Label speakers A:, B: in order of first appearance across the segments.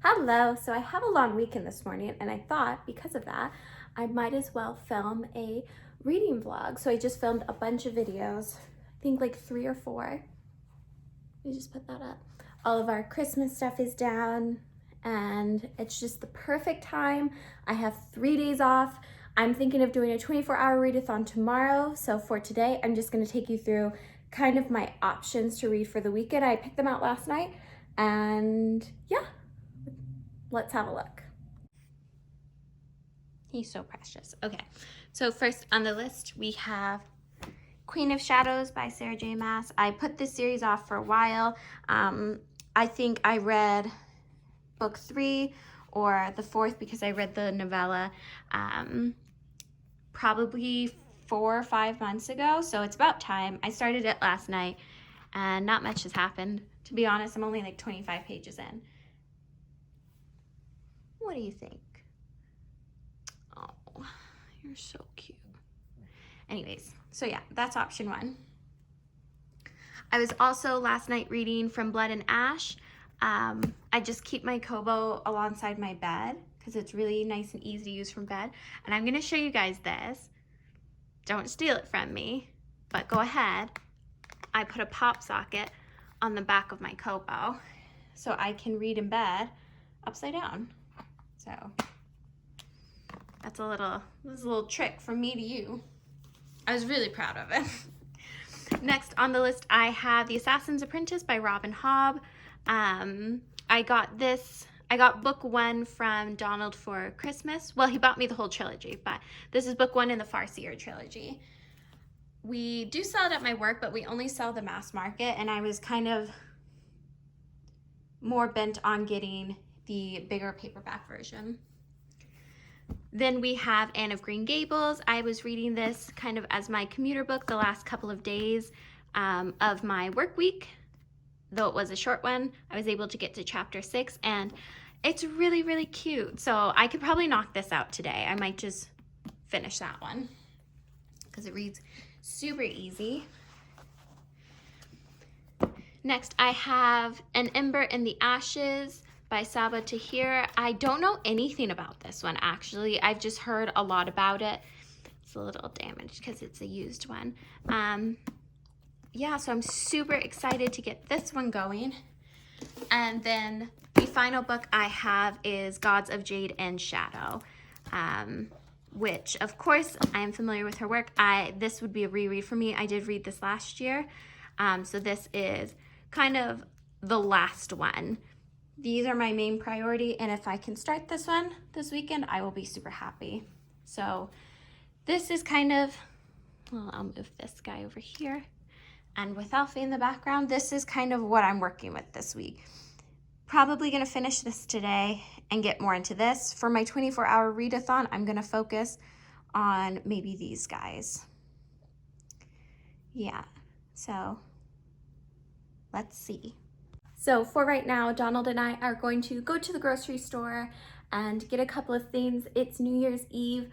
A: Hello, so I have a long weekend this morning and I thought because of that, I might as well film a reading vlog. So I just filmed a bunch of videos, I think like 3 or 4. Let me just put that up. All of our Christmas stuff is down and it's just the perfect time. I have 3 days off. I'm thinking of doing a 24-hour readathon tomorrow. So for today, I'm just gonna take you through kind of my options to read for the weekend. I picked them out last night and yeah. Let's have a look. He's so precious. Okay, so first on the list we have Queen of Shadows by Sarah J. Maas. I put this series off for a while. I think I read book 3 or the 4th because I read the novella probably 4 or 5 months ago, so it's about time. I started it last night and not much has happened. To be honest, I'm only like 25 pages in. What do you think? Oh, you're so cute. Anyways, so yeah, that's option 1. I was also last night reading From Blood and Ash. I just keep my Kobo alongside my bed because it's really nice and easy to use from bed. And I'm going to show you guys this. Don't steal it from me, but go ahead. I put a pop socket on the back of my Kobo so I can read in bed upside down. So that's a little trick from me to you. I was really proud of it. Next on the list, I have The Assassin's Apprentice by Robin Hobb. I got book 1 from Donald for Christmas. Well, he bought me the whole trilogy, but this is book 1 in the Farseer trilogy. We do sell it at my work, but we only sell the mass market, and I was kind of more bent on getting the bigger paperback version. Then we have Anne of Green Gables. I was reading this kind of as my commuter book the last couple of days of my work week. Though it was a short one, I was able to get to chapter 6 and it's really, really cute. So I could probably knock this out today. I might just finish that one because it reads super easy. Next, I have An Ember in the Ashes by Sabaa Tahir. I don't know anything about this one, actually. I've just heard a lot about it. It's a little damaged because it's a used one. Yeah, so I'm super excited to get this one going. And then the final book I have is Gods of Jade and Shadow, which, of course, I am familiar with her work. This would be a reread for me. I did read this last year. So this is kind of the last one. These are my main priority, and if I can start this one this weekend, I will be super happy. So this is kind of, well, I'll move this guy over here. And with Alfie in the background, this is kind of what I'm working with this week. Probably gonna finish this today and get more into this. For my 24-hour readathon, I'm gonna focus on maybe these guys. Yeah, so let's see. So for right now, Donald and I are going to go to the grocery store and get a couple of things. It's New Year's Eve,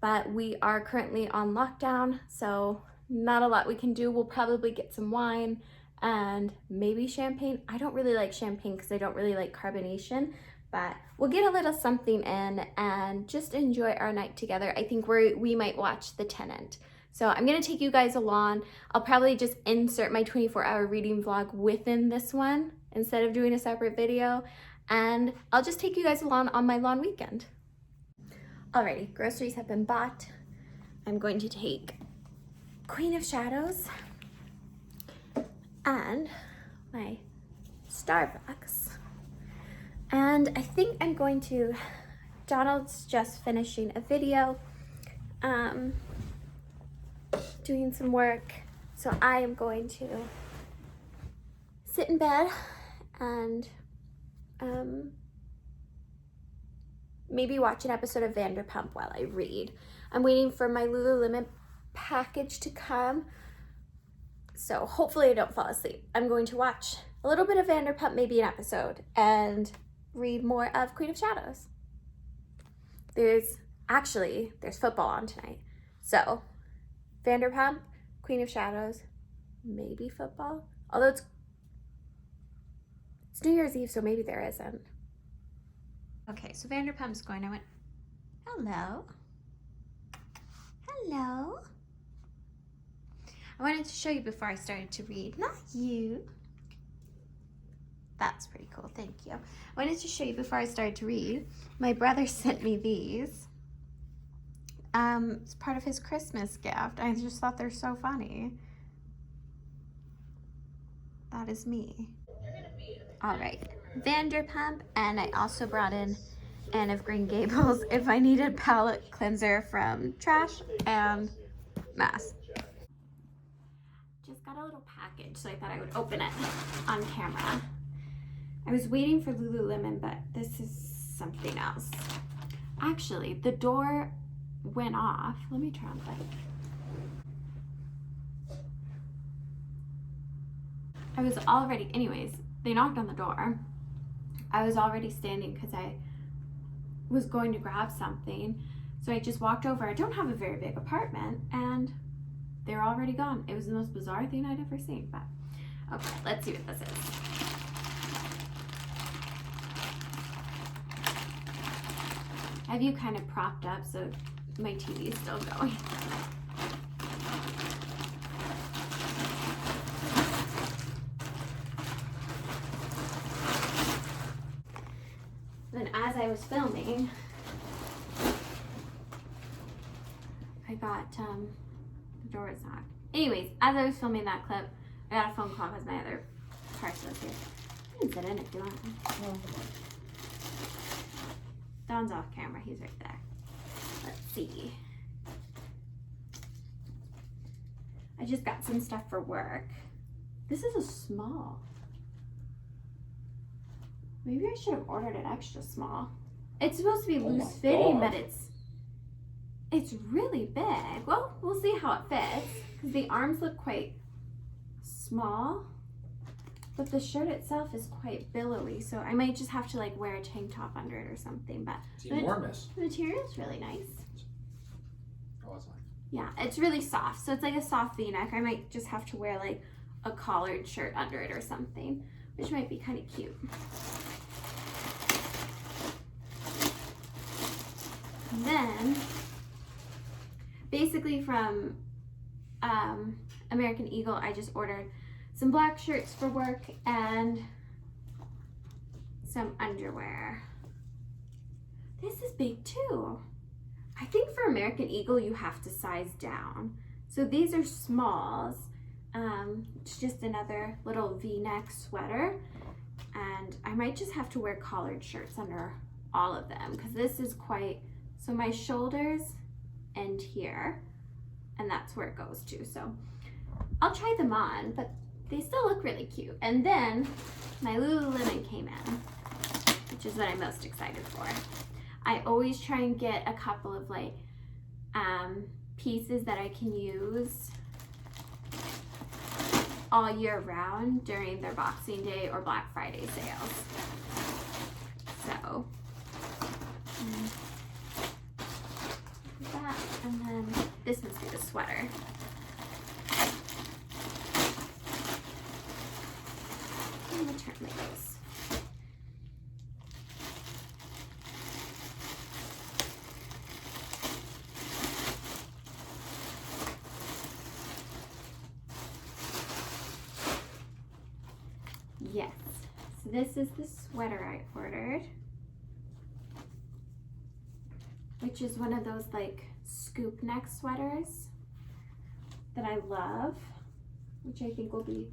A: but we are currently on lockdown, so not a lot we can do. We'll probably get some wine and maybe champagne. I don't really like champagne because I don't really like carbonation, but we'll get a little something in and just enjoy our night together. I think we might watch The Tenant. So I'm gonna take you guys along. I'll probably just insert my 24-hour reading vlog within this one instead of doing a separate video. And I'll just take you guys along on my long weekend. Alrighty, groceries have been bought. I'm going to take Queen of Shadows and my Starbucks. And I think I'm going to, Donald's just finishing a video, doing some work. So I am going to sit in bed and maybe watch an episode of Vanderpump while I read. I'm waiting for my Lululemon package to come, so hopefully I don't fall asleep. I'm going to watch a little bit of Vanderpump, maybe an episode, and read more of Queen of Shadows. There's football on tonight, so Vanderpump, Queen of Shadows, maybe football, although it's New Year's Eve, so maybe there isn't. Okay, so Vanderpump's going. I went, hello. Hello. I wanted to show you before I started to read. Not you. That's pretty cool, thank you. I wanted to show you before I started to read. My brother sent me these. It's part of his Christmas gift. I just thought they're so funny. That is me. All right, Vanderpump, and I also brought in Anne of Green Gables if I needed palette cleanser from trash and mask. Just got a little package, so I thought I would open it on camera. I was waiting for Lululemon, but this is something else. Actually, the door went off. Let me turn on the light. I was already, anyways, they knocked on the door. I was already standing because I was going to grab something. So I just walked over. I don't have a very big apartment, and they're already gone. It was the most bizarre thing I'd ever seen, but okay, let's see what this is. I have you kind of propped up so my TV is still going. Then as I was filming, I got, the door is knocked. Anyways, as I was filming that clip, I got a phone call because my other parcel was here. You can sit in if you want. Don's off camera, he's right there. Let's see. I just got some stuff for work. This is a small. Maybe I should have ordered it extra small. It's supposed to be loose fitting, but it's really big. Well, we'll see how it fits because the arms look quite small, but the shirt itself is quite billowy. So I might just have to like wear a tank top under it or something. But
B: it's enormous.
A: The material is really nice.
B: Oh, it's nice.
A: Yeah, it's really soft. So it's like a soft V-neck. I might just have to wear like a collared shirt under it or something, which might be kind of cute. And then, basically from American Eagle, I just ordered some black shirts for work and some underwear. This is big too. I think for American Eagle, you have to size down. So these are smalls. It's just another little V-neck sweater. And I might just have to wear collared shirts under all of them because this is quite, so my shoulders end here and that's where it goes to. So I'll try them on, but they still look really cute. And then my Lululemon came in, which is what I'm most excited for. I always try and get a couple of like pieces that I can use all year round during their Boxing Day or Black Friday sales. So that, and then this must be the sweater. I'm gonna turn like this. Yes, so this is the sweater I ordered, which is one of those like scoop neck sweaters that I love, which I think will be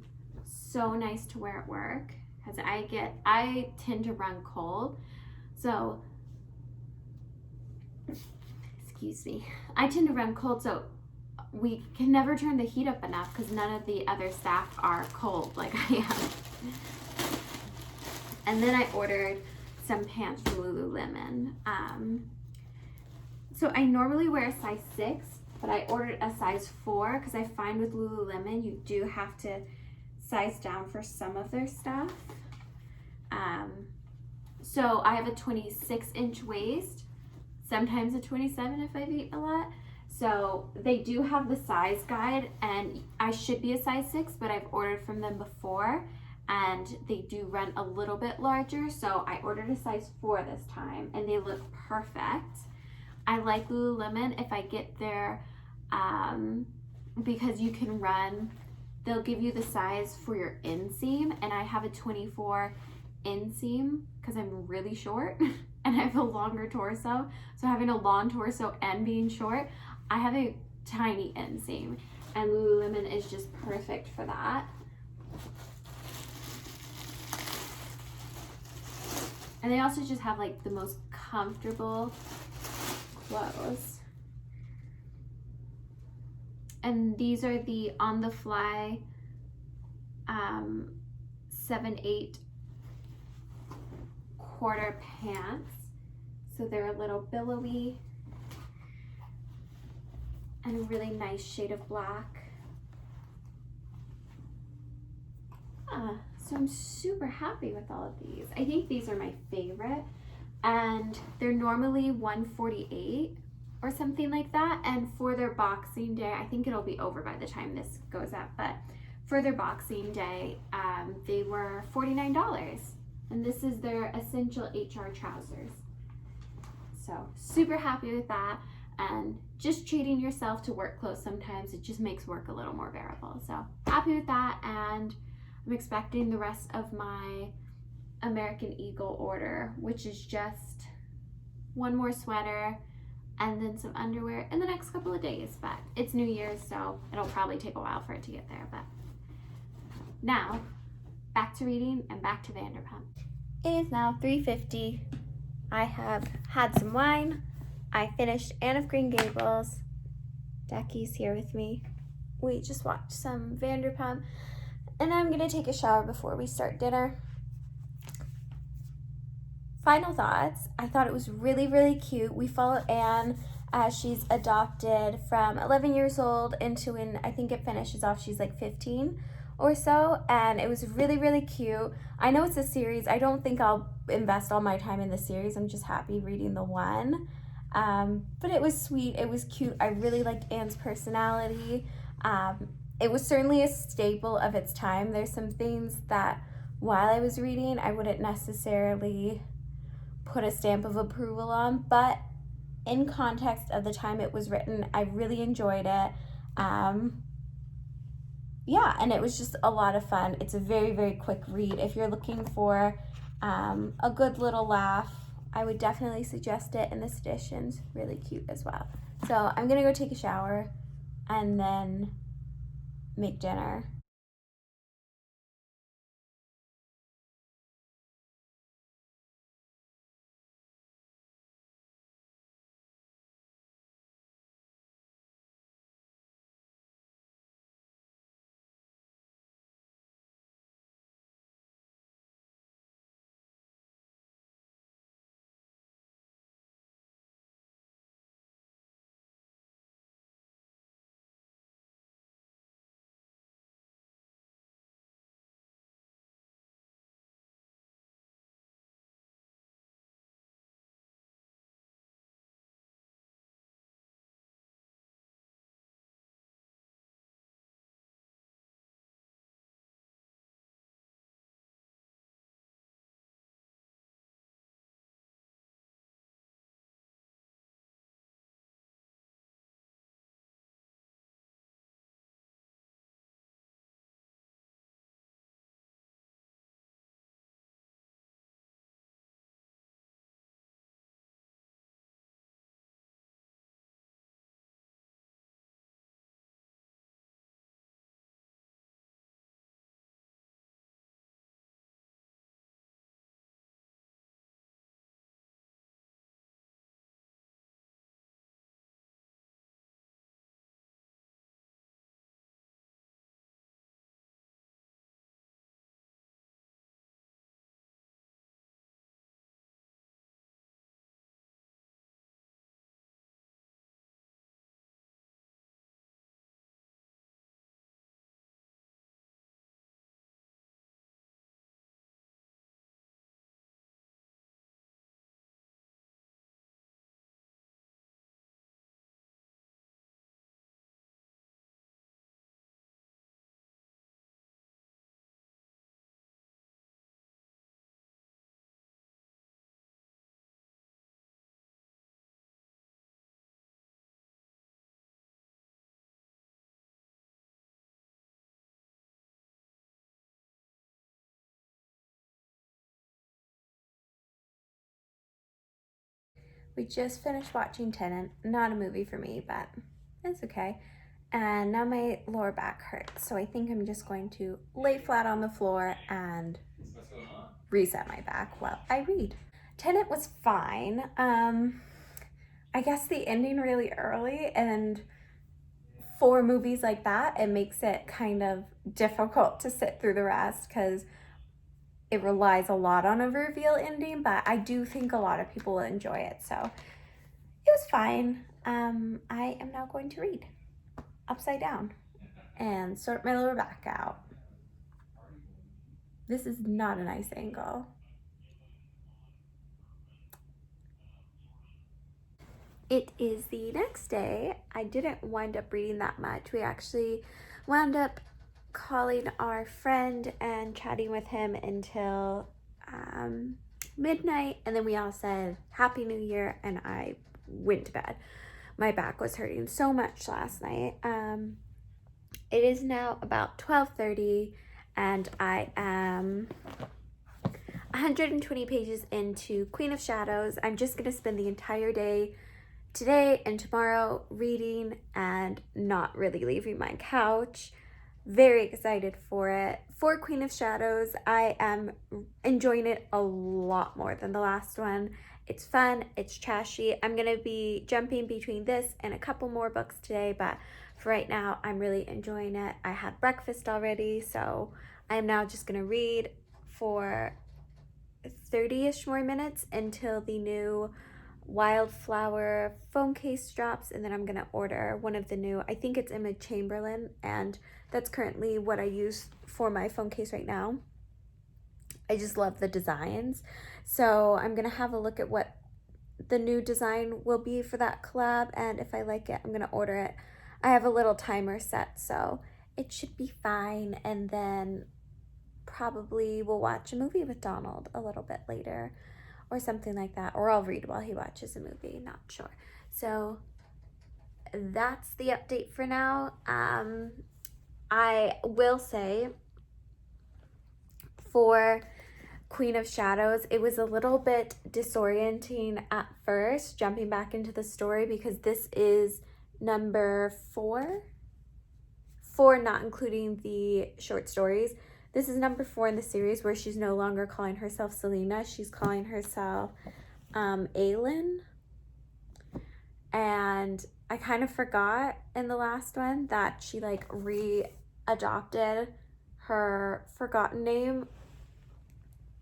A: so nice to wear at work because I tend to run cold. So, excuse me, I tend to run cold, so we can never turn the heat up enough because none of the other staff are cold like I am. And then I ordered some pants from Lululemon. So I normally wear a size 6, but I ordered a size 4 because I find with Lululemon you do have to size down for some of their stuff. So I have a 26-inch waist, sometimes a 27 if I've eaten a lot. So they do have the size guide and I should be a size 6, but I've ordered from them before and they do run a little bit larger, so I ordered a size 4 this time, and they look perfect. I like Lululemon if I get there because you can run, they'll give you the size for your inseam, and I have a 24 inseam because I'm really short and I have a longer torso. So having a long torso and being short, I have a tiny inseam, and Lululemon is just perfect for that. And they also just have like the most comfortable clothes. And these are the On the Fly 7/8 quarter pants. So they're a little billowy and a really nice shade of black. So I'm super happy with all of these. I think these are my favorite, and they're normally $148 or something like that. And for their Boxing Day, I think it'll be over by the time this goes up, but for their Boxing Day, they were $49. And this is their Essential HR trousers. So super happy with that. And just treating yourself to work clothes sometimes, it just makes work a little more bearable. So happy with that, and I'm expecting the rest of my American Eagle order, which is just one more sweater and then some underwear in the next couple of days. But it's New Year's, so it'll probably take a while for it to get there. But now, back to reading and back to Vanderpump. It is now 3:50. I have had some wine. I finished Anne of Green Gables. Decky's here with me. We just watched some Vanderpump, and I'm gonna take a shower before we start dinner. Final thoughts. I thought it was really, really cute. We follow Anne as she's adopted from 11 years old into when I think it finishes off, she's like 15 or so, and it was really, really cute. I know it's a series. I don't think I'll invest all my time in the series. I'm just happy reading the one. But it was sweet. It was cute. I really liked Anne's personality. It was certainly a staple of its time. There's some things that while I was reading, I wouldn't necessarily put a stamp of approval on, but in context of the time it was written, I really enjoyed it. Yeah, and it was just a lot of fun. It's a very, very quick read. If you're looking for a good little laugh, I would definitely suggest it, and this edition's really cute as well. So I'm gonna go take a shower and then make dinner.
C: We just finished watching Tenet. Not a movie for me, but it's okay. And now my lower back hurts, so I think I'm just going to lay flat on the floor and reset my back while I read. Tenet was fine. I guess the ending really early, and for movies like that, it makes it kind of difficult to sit through the rest because it relies a lot on a reveal ending, but I do think a lot of people will enjoy it, so it was fine. I am now going to read upside down and sort my lower back out. This is not a nice angle. It is the next day. I didn't wind up reading that much. We actually wound up calling our friend and chatting with him until midnight, and then we all said Happy New Year, and I went to bed. My back was hurting so much last night. It is now about 12:30, and I am 120 pages into Queen of Shadows. I'm just gonna spend the entire day today and tomorrow reading and not really leaving my couch. Very excited for it. For Queen of Shadows, I am enjoying it a lot more than the last one. It's fun, it's trashy. I'm gonna be jumping between this and a couple more books today, but for right now, I'm really enjoying it. I had breakfast already, so I'm now just gonna read for 30-ish more minutes until the new Wildflower phone case drops, and then I'm gonna order one of the new, I think it's Emma Chamberlain, and that's currently what I use for my phone case right now. I just love the designs, so I'm gonna have a look at what the new design will be for that collab, and if I like it, I'm gonna order it. I have a little timer set, so it should be fine, and then probably we'll watch a movie with Donald a little bit later or something like that, or I'll read while he watches a movie, not sure. So that's the update for now. I will say for Queen of Shadows, it was a little bit disorienting at first, jumping back into the story, because this is number 4, not including the short stories. This is number 4 in the series where she's no longer calling herself Selena. She's calling herself Aylin. And I kind of forgot in the last one that she like re-adopted her forgotten name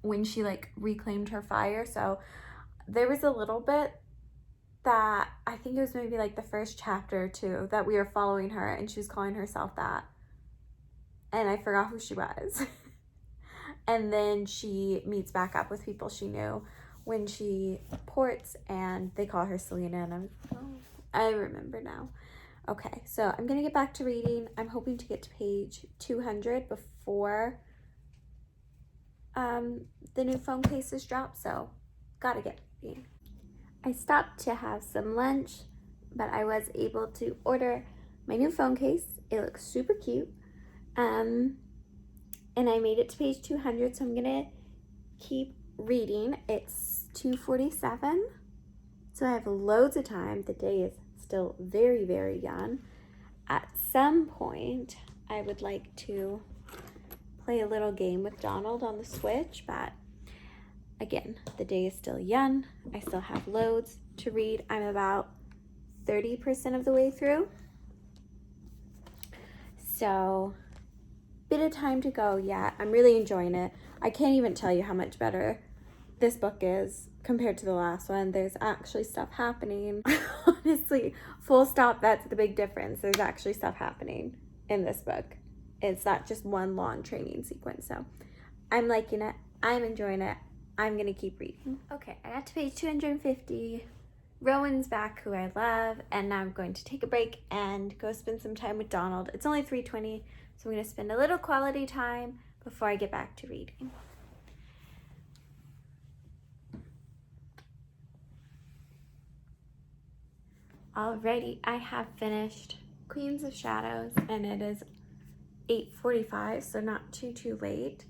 C: when she like reclaimed her fire. So there was a little bit that I think it was maybe like the first chapter or 2 that we were following her and she was calling herself that. And I forgot who she was. And then she meets back up with people she knew when she ports, and they call her Selena, and I remember now. Okay, so I'm gonna get back to reading. I'm hoping to get to page 200 before the new phone cases drop, so gotta get reading. I stopped to have some lunch, but I was able to order my new phone case. It looks super cute. And I made it to page 200, so I'm gonna keep reading. It's 2:47, so I have loads of time. The day is still very, very young. At some point, I would like to play a little game with Donald on the Switch, but again, the day is still young. I still have loads to read. I'm about 30% of the way through. So bit of time to go yet. I'm really enjoying it. I can't even tell you how much better this book is compared to the last one. There's actually stuff happening. Honestly, full stop, that's the big difference. There's actually stuff happening in this book. It's not just one long training sequence. So I'm liking it. I'm enjoying it. I'm gonna keep reading. Okay, I got to page 250. Rowan's back, who I love, and now I'm going to take a break and go spend some time with Donald. It's only 3:20, so I'm going to spend a little quality time before I get back to reading. Alrighty, I have finished Queens of Shadows, and it is 8:45, so not too late.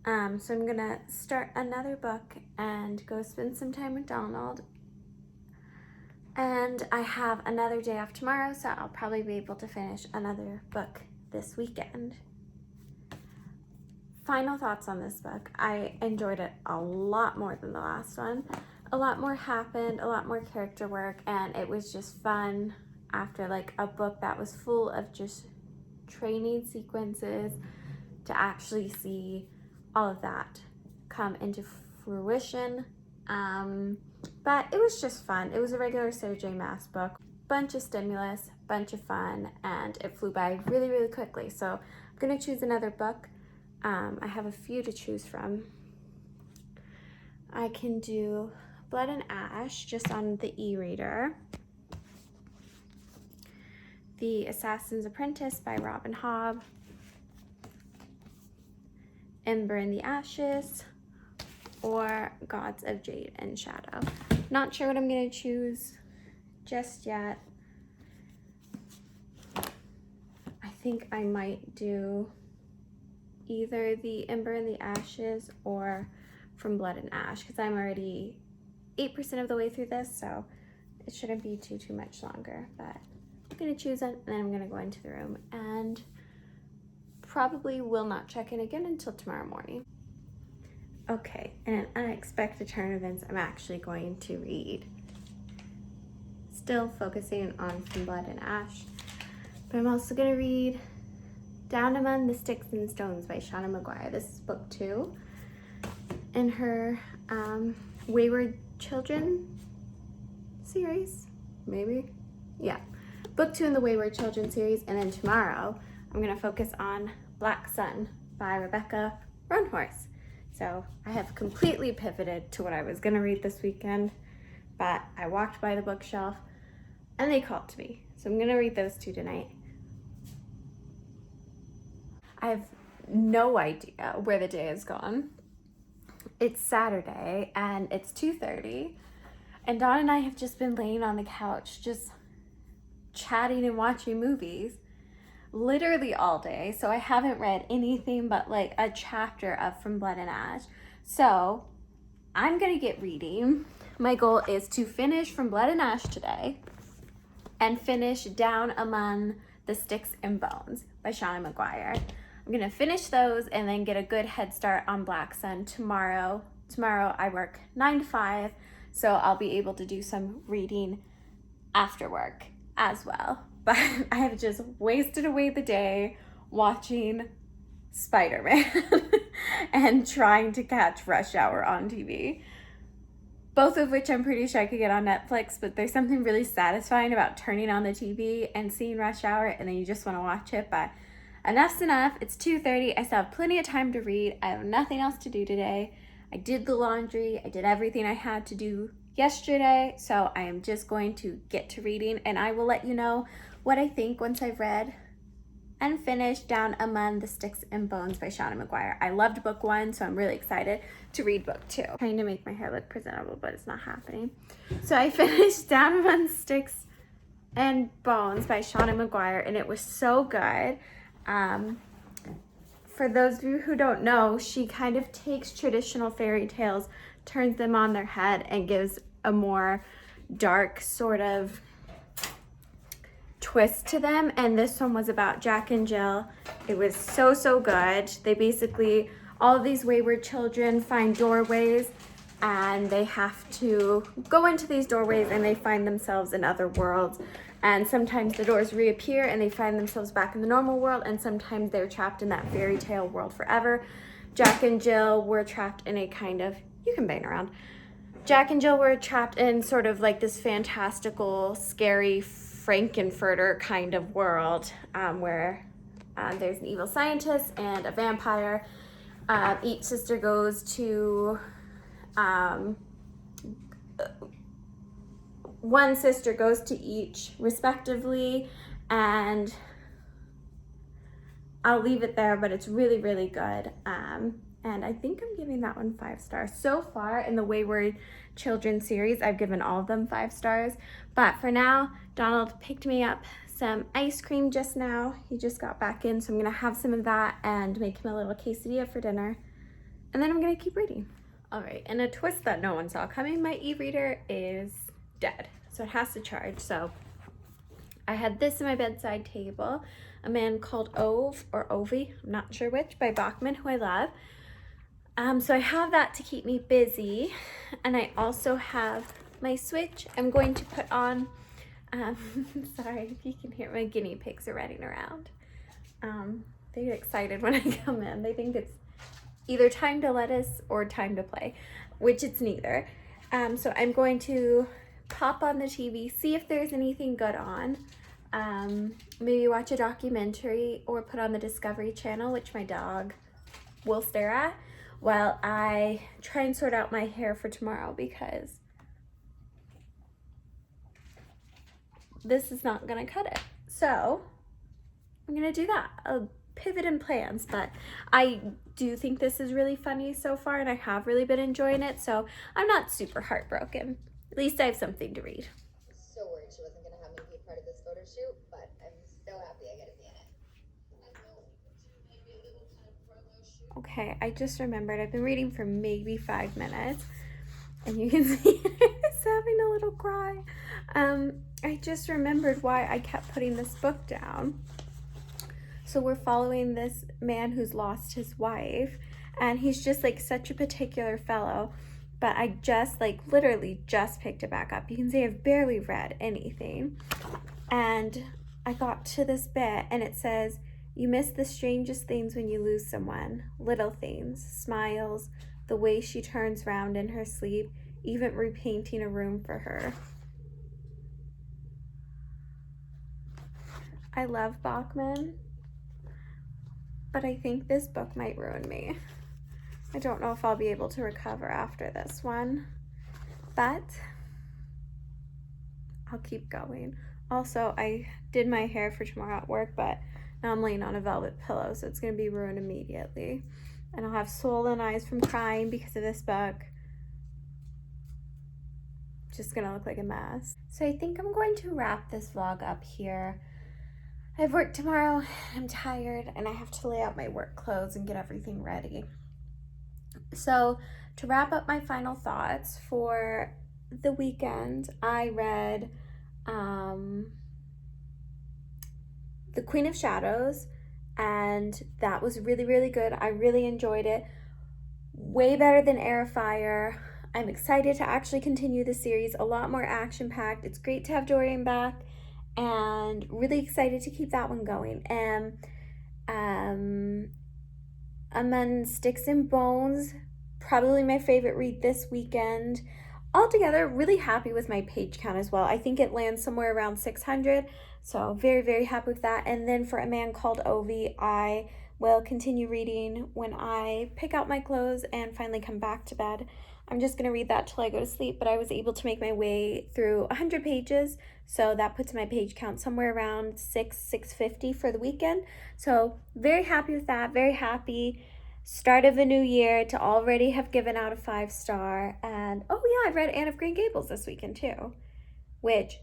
C: So I'm gonna start another book and go spend some time with Donald. And I have another day off tomorrow, so I'll probably be able to finish another book this weekend. Final thoughts on this book. I enjoyed it a lot more than the last one. A lot more happened, a lot more character work, and it was just fun after like a book that was full of just training sequences to actually see all of that come into fruition. But it was just fun. It was a regular Sarah J. Maas book. Bunch of stimulus, bunch of fun, and it flew by really, really quickly. So I'm gonna choose another book. I have a few to choose from. I can do Blood and Ash just on the e-reader. The Assassin's Apprentice by Robin Hobb. Ember in the Ashes, or Gods of Jade and Shadow. Not sure what I'm gonna choose just yet. I think I might do either the Ember in the Ashes or From Blood and Ash, because I'm already 8% of the way through this, so it shouldn't be too much longer. But I'm gonna choose it, and then I'm gonna go into the room and probably will not check in again until tomorrow morning. Okay, in an unexpected turn of events, I'm actually going to read. Still focusing on From Blood and Ash, but I'm also gonna read Down Among the Sticks and Stones by Shauna Maguire. This is book 2 in her Wayward Children series, maybe? Yeah, book 2 in the Wayward Children series, and then tomorrow I'm gonna focus on Black Sun by Rebecca Roanhorse. So I have completely pivoted to what I was gonna read this weekend, but I walked by the bookshelf and they called to me. So I'm gonna read those 2 tonight. I have no idea where the day has gone. It's Saturday and it's 2:30, and Dawn and I have just been laying on the couch just chatting and watching movies literally all day. So I haven't read anything but like a chapter of From Blood and Ash. So I'm gonna get reading. My goal is to finish From Blood and Ash today and finish Down Among the Sticks and Bones by Shauna Maguire. I'm gonna finish those and then get a good head start on Black Sun tomorrow. Tomorrow I work 9 to 5, so I'll be able to do some reading after work as well. But I have just wasted away the day watching Spider-Man and trying to catch Rush Hour on TV. Both of which I'm pretty sure I could get on Netflix, but there's something really satisfying about turning on the TV and seeing Rush Hour, and then you just want to watch it. But enough's enough. It's 2:30. I still have plenty of time to read. I have nothing else to do today. I did the laundry. I did everything I had to do yesterday, so I am just going to get to reading, and I will let you know what I think once I've read and finished Down Among the Sticks and Bones by Shauna Maguire. I loved book 1, so I'm really excited to read book 2. I'm trying to make my hair look presentable, but it's not happening. So I finished Down Among the Sticks and Bones by Shauna Maguire, and it was so good. For those of you who don't know, she kind of takes traditional fairy tales, turns them on their head, and gives a more dark sort of twist to them. And this one was about Jack and Jill. It was so good. They basically, all of these wayward children find doorways, and they have to go into these doorways, and they find themselves in other worlds. And sometimes the doors reappear and they find themselves back in the normal world, and sometimes they're trapped in that fairy tale world forever. Jack and Jill were trapped in a kind of, you can bang around. Jack and Jill were trapped in sort of like this fantastical, scary Frankenfurter kind of world, where there's an evil scientist and a vampire. Each sister goes to, one sister goes to each respectively, and I'll leave it there, but it's really good. And I think I'm giving that one 5 stars. So far in the Wayward Children series, I've given all of them 5 stars. But for now, Donald picked me up some ice cream just now. He just got back in, so I'm gonna have some of that and make him a little quesadilla for dinner. And then I'm gonna keep reading. All right, and a twist that no one saw coming, my e-reader is dead. so it has to charge. So I had this in my bedside table, A Man Called Ove, or Ovi, I'm not sure which, by Bachman, who I love. So I have that to keep me busy, and I also have my Switch. I'm going to put on, sorry if you can hear, my guinea pigs are running around. They get excited when I come in. They think it's either time to lettuce or time to play, which it's neither. So I'm going to pop on the TV, see if there's anything good on. Maybe watch a documentary or put on the Discovery Channel, which my dog will stare at, while I try and sort out my hair for tomorrow, because this is not gonna cut it. So I'm gonna do that. I'll pivot in plans, but I do think this is really funny so far, and I have really been enjoying it, so I'm not super heartbroken. At least I have something to read.
D: So worried she wasn't gonna have me be a part of this photo shoot, but I'm so happy I get to be in it.
C: Okay, I just remembered I've been reading for maybe 5 minutes, and you can see it's having a little cry. I just remembered why I kept putting this book down. So we're following this man who's lost his wife, and he's just like such a particular fellow, but I just like literally just picked it back up. You can see I've barely read anything, and I got to this bit and it says, "You miss the strangest things when you lose someone. Little things, smiles, the way she turns round in her sleep, even repainting a room for her." I love Bachman, but I think this book might ruin me. I don't know if I'll be able to recover after this one, but I'll keep going. Also, I did my hair for tomorrow at work, but now I'm laying on a velvet pillow, so it's gonna be ruined immediately. And I'll have swollen eyes from crying because of this book. Just gonna look like a mess. So I think I'm going to wrap this vlog up here. I have work tomorrow, I'm tired, and I have to lay out my work clothes and get everything ready. So to wrap up my final thoughts for the weekend, I read The Queen of Shadows, and that was really, really good. I really enjoyed it. Way better than Heir of Fire. I'm excited to actually continue the series. A lot more action-packed. It's great to have Dorian back, and really excited to keep that one going. And Among Sticks and Bones, probably my favorite read this weekend. Altogether, really happy with my page count as well. I think it lands somewhere around 600, so very, very happy with that. And then for A Man Called Ovi, I will continue reading when I pick out my clothes and finally come back to bed. I'm just going to read that till I go to sleep, but I was able to make my way through 100 pages, so that puts my page count somewhere around 650 for the weekend. So very happy with that, very happy. Start of a new year to already have given out a 5-star. And oh yeah, I read Anne of Green Gables this weekend too, which,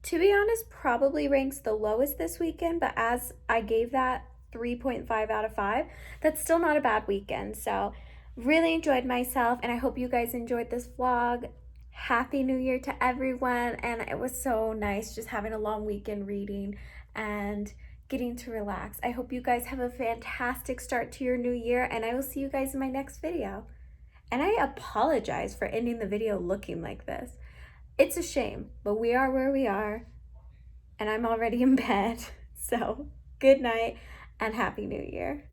C: to be honest, probably ranks the lowest this weekend, but as I gave that 3.5 out of 5, that's still not a bad weekend. So really enjoyed myself, and I hope you guys enjoyed this vlog. Happy New Year to everyone, and it was so nice just having a long weekend reading and getting to relax. I hope you guys have a fantastic start to your new year, and I will see you guys in my next video. And I apologize for ending the video looking like this. It's a shame, but we are where we are, and I'm already in bed. So good night and Happy New Year.